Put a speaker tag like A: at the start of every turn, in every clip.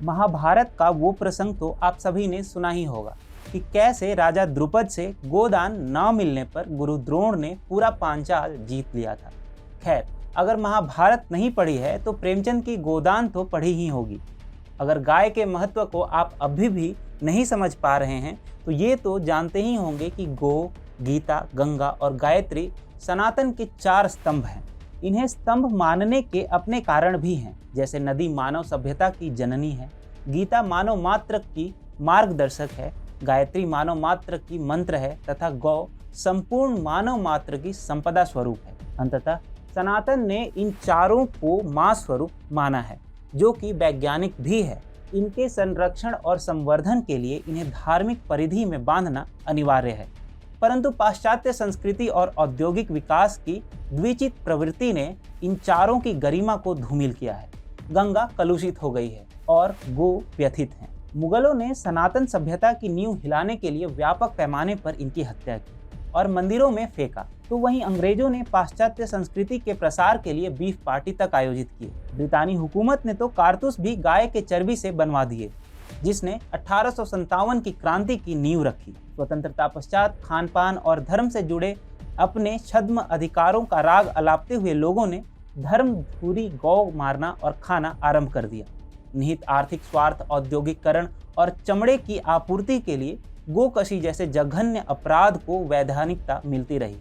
A: महाभारत का वो प्रसंग तो आप सभी ने सुना ही होगा कि कैसे राजा द्रुपद से गोदान न मिलने पर गुरु द्रोण ने पूरा पांचाल जीत लिया था। खैर, अगर महाभारत नहीं पढ़ी है तो प्रेमचंद की गोदान तो पढ़ी ही होगी। अगर गाय के महत्व को आप अभी भी नहीं समझ पा रहे हैं तो ये तो जानते ही होंगे कि गो, गीता, गंगा और गायत्री सनातन के 4 स्तंभ हैं। इन्हें स्तंभ मानने के अपने कारण भी हैं, जैसे नदी मानव सभ्यता की जननी है, गीता मानव मात्र की मार्गदर्शक है, गायत्री मानव मात्र की मंत्र है तथा गौ संपूर्ण मानव मात्र की संपदा स्वरूप है। अंततः सनातन ने इन चारों को मां स्वरूप माना है, जो कि वैज्ञानिक भी है। इनके संरक्षण और संवर्धन के लिए इन्हें धार्मिक परिधि में बांधना अनिवार्य है। परंतु पाश्चात्य संस्कृति और औद्योगिक विकास की द्विचित प्रवृत्ति ने इन चारों की गरिमा को धूमिल किया है। गंगा कलुषित हो गई है और गो व्यथित हैं। मुगलों ने सनातन सभ्यता की नींव हिलाने के लिए व्यापक पैमाने पर इनकी हत्या की और मंदिरों में फेंका, तो वहीं अंग्रेजों ने पाश्चात्य संस्कृति के प्रसार के लिए बीफ पार्टी तक आयोजित किए। ब्रितानी हुकूमत ने तो कारतूस भी गाय के चर्बी से बनवा दिए, जिसने 1857 की क्रांति की नींव रखी। स्वतंत्रता पश्चात खान पान और धर्म से जुड़े अपने छद्म अधिकारों का राग अलापते हुए लोगों ने धर्मधुरी गौ मारना और खाना आरंभ कर दिया। निहित आर्थिक स्वार्थ, औद्योगिकरण और चमड़े की आपूर्ति के लिए गोकशी जैसे जघन्य अपराध को वैधानिकता मिलती रही।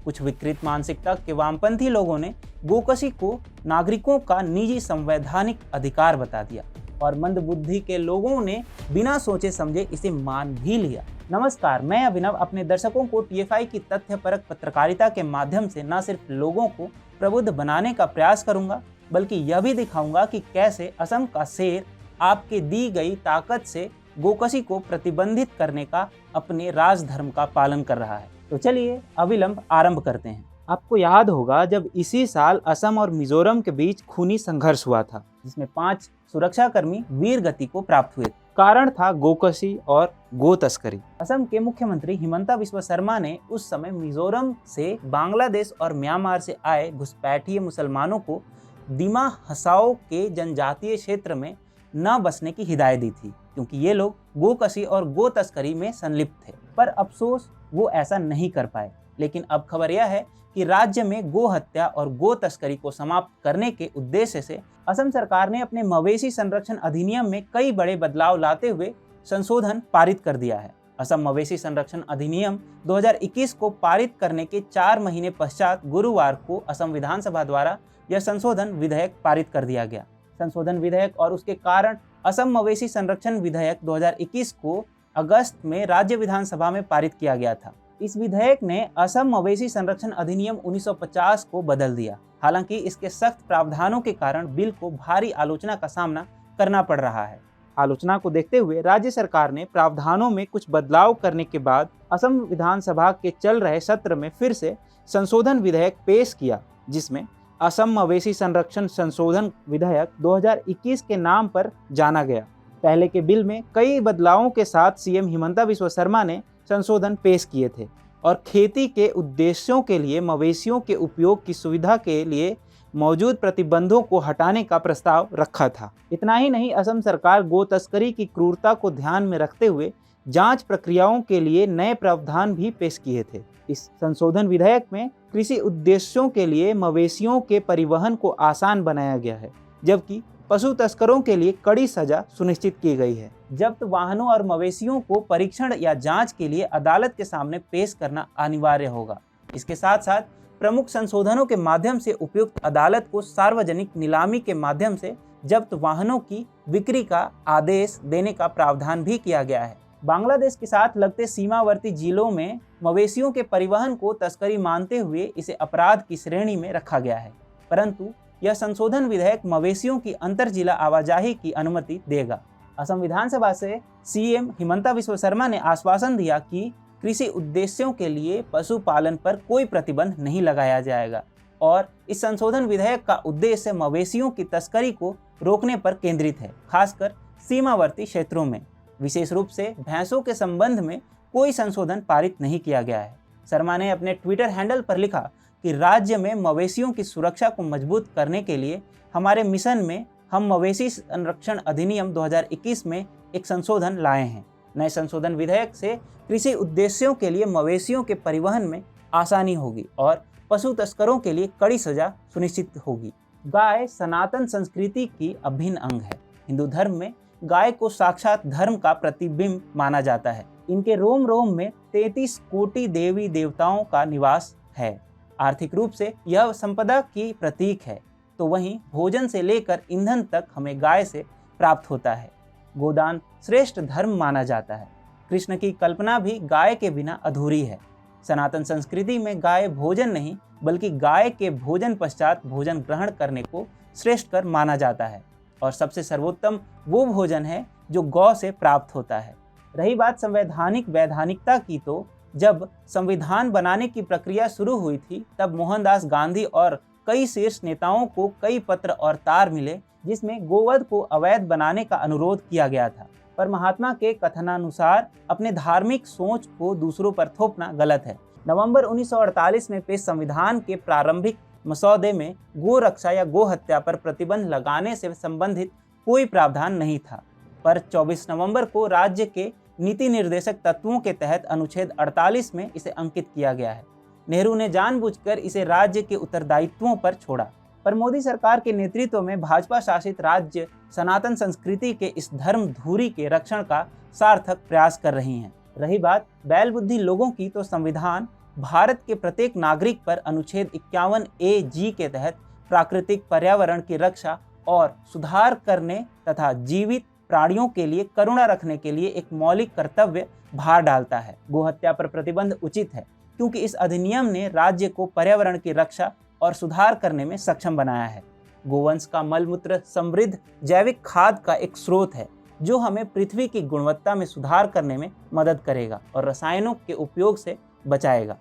A: कुछ विकृत मानसिकता के वामपंथी लोगों ने गोकशी को नागरिकों का निजी संवैधानिक अधिकार बता दिया और मंदबुद्धि के लोगों ने बिना सोचे समझे इसे मान भी लिया। नमस्कार, मैं अभिनव अपने दर्शकों को टीएफआई की तथ्यपरक पत्रकारिता के माध्यम से न सिर्फ लोगों को प्रबुद्ध बनाने का प्रयास करूंगा, बल्कि यह भी दिखाऊंगा कि कैसे असम का शेर आपके दी गई ताकत से गोकशी को प्रतिबंधित करने का अपने राजधर्म का पालन कर रहा है। तो चलिए अविलंब आरंभ करते हैं। आपको याद होगा जब इसी साल असम और मिजोरम के बीच खूनी संघर्ष हुआ था, जिसमें 5 सुरक्षाकर्मी वीर गति को प्राप्त हुए। कारण था गोकशी और गो तस्करी। असम के मुख्यमंत्री हिमंता बिस्वा शर्मा ने उस समय मिजोरम से बांग्लादेश और म्यांमार से आए घुसपैठिए मुसलमानों को दिमा हसाओ के जनजातीय क्षेत्र में न बसने की हिदायत दी थी, क्योंकि ये लोग गोकशी और गो तस्करी में संलिप्त थे। पर अफसोस वो ऐसा नहीं कर पाए। लेकिन अब खबर यह है कि राज्य में गो हत्या और गो तस्करी को समाप्त करने के उद्देश्य से असम सरकार ने अपने मवेशी संरक्षण अधिनियम में कई बड़े बदलाव लाते हुए संशोधन पारित कर दिया है। असम मवेशी संरक्षण अधिनियम 2021 को पारित करने के 4 महीने पश्चात गुरुवार को असम विधानसभा द्वारा यह संशोधन विधेयक पारित कर दिया गया। संशोधन विधेयक और उसके कारण असम मवेशी संरक्षण विधेयक 2021 को अगस्त में राज्य विधानसभा में पारित किया गया था। इस विधेयक ने असम मवेशी संरक्षण अधिनियम 1950 को बदल दिया। हालांकि इसके सख्त प्रावधानों के कारण बिल को भारी आलोचना का सामना करना पड़ रहा है। आलोचना को देखते हुए राज्य सरकार ने प्रावधानों में कुछ बदलाव करने के बाद असम विधानसभा के चल रहे सत्र में फिर से संशोधन विधेयक पेश किया, जिसमें असम मवेशी संरक्षण संशोधन विधेयक 2021 के नाम पर जाना गया। पहले के बिल में कई बदलावों के साथ सीएम हिमंता बिस्वा शर्मा ने संशोधन पेश किए थे और खेती के उद्देश्यों के लिए मवेशियों के उपयोग की सुविधा के लिए मौजूद प्रतिबंधों को हटाने का प्रस्ताव रखा था। इतना ही नहीं, असम सरकार गो तस्करी की क्रूरता को ध्यान में रखते हुए जांच प्रक्रियाओं के लिए नए प्रावधान भी पेश किए थे। इस संशोधन विधेयक में कृषि उद्देश्यों के लिए मवेशियों के परिवहन को आसान बनाया गया है, जबकि पशु तस्करों के लिए कड़ी सजा सुनिश्चित की गई है। जब्त वाहनों और मवेशियों को परीक्षण या जांच के लिए अदालत के सामने पेश करना अनिवार्य होगा। इसके साथ साथ प्रमुख संशोधनों के माध्यम से उपयुक्त अदालत को सार्वजनिक नीलामी के माध्यम से जब्त वाहनों की बिक्री का आदेश देने का प्रावधान भी किया गया है। बांग्लादेश के साथ लगते सीमावर्ती जिलों में मवेशियों के परिवहन को तस्करी मानते हुए इसे अपराध की श्रेणी में रखा गया है। परंतु यह संशोधन विधेयक मवेशियों की अंतर जिला आवाजाही की अनुमति देगा। असम विधानसभा से सीएम हिमंता बिस्वा शर्मा ने आश्वासन दिया कि कृषि उद्देश्यों के लिए पशुपालन पर कोई प्रतिबंध नहीं लगाया जाएगा और इस संशोधन विधेयक का उद्देश्य मवेशियों की तस्करी को रोकने पर केंद्रित है, खासकर सीमावर्ती क्षेत्रों में। विशेष रूप से भैंसों के संबंध में कोई संशोधन पारित नहीं किया गया है। शर्मा ने अपने ट्विटर हैंडल पर लिखा कि राज्य में मवेशियों की सुरक्षा को मजबूत करने के लिए हमारे मिशन में हम मवेशी संरक्षण अधिनियम 2021 में एक संशोधन लाए हैं। नए संशोधन विधेयक से कृषि उद्देश्यों के लिए मवेशियों के परिवहन में आसानी होगी और पशु तस्करों के लिए कड़ी सजा सुनिश्चित होगी। गाय सनातन संस्कृति की अभिन्न अंग है। हिंदू धर्म में गाय को साक्षात धर्म का प्रतिबिंब माना जाता है। इनके रोम रोम में 33 कोटि देवी देवताओं का निवास है। आर्थिक रूप से यह संपदा की प्रतीक है, तो वहीं भोजन से लेकर ईंधन तक हमें गाय से प्राप्त होता है। गोदान श्रेष्ठ धर्म माना जाता है। कृष्ण की कल्पना भी गाय के बिना अधूरी है। सनातन संस्कृति में गाय भोजन नहीं बल्कि गाय के भोजन पश्चात भोजन ग्रहण करने को श्रेष्ठ कर माना जाता है और सबसे सर्वोत्तम वो भोजन है जो गौ से प्राप्त होता है। रही बात संवैधानिक वैधानिकता की, तो जब संविधान बनाने की प्रक्रिया शुरू हुई थी तब मोहनदास गांधी और कई शीर्ष नेताओं को कई पत्र और तार मिले जिसमें गोवध को अवैध बनाने का अनुरोध किया गया था। पर महात्मा के कथनानुसार अपने धार्मिक सोच को दूसरों पर थोपना गलत है। नवंबर 1948 में पेश संविधान के प्रारंभिक मसौदे में गो रक्षा या गो हत्या पर प्रतिबंध लगाने से संबंधित कोई प्रावधान नहीं था, पर 24 नवंबर को राज्य के नीति निर्देशक तत्वों के तहत अनुच्छेद 48 में इसे अंकित किया गया है। नेहरू ने जानबूझकर इसे राज्य के उत्तरदायित्वों पर छोड़ा, पर मोदी सरकार के नेतृत्व में भाजपा शासित राज्य सनातन संस्कृति के इस धर्म धुरी के रक्षण का सार्थक प्रयास कर रही हैं। रही बात बैल बुद्धि लोगों की, तो संविधान भारत के प्रत्येक नागरिक पर अनुच्छेद 51A(G) के तहत प्राकृतिक पर्यावरण की रक्षा और सुधार करने तथा जीवित प्राणियों के लिए करुणा रखने के लिए एक मौलिक कर्तव्य भार डालता है। गोहत्या पर प्रतिबंध उचित है क्योंकि इस अधिनियम ने राज्य को पर्यावरण की रक्षा और सुधार करने में सक्षम बनाया है। गोवंश का मलमूत्र समृद्ध जैविक खाद का एक स्रोत है जो हमें पृथ्वी की गुणवत्ता में सुधार करने में मदद करेगा और रसायनों के उपयोग से बचाएगा।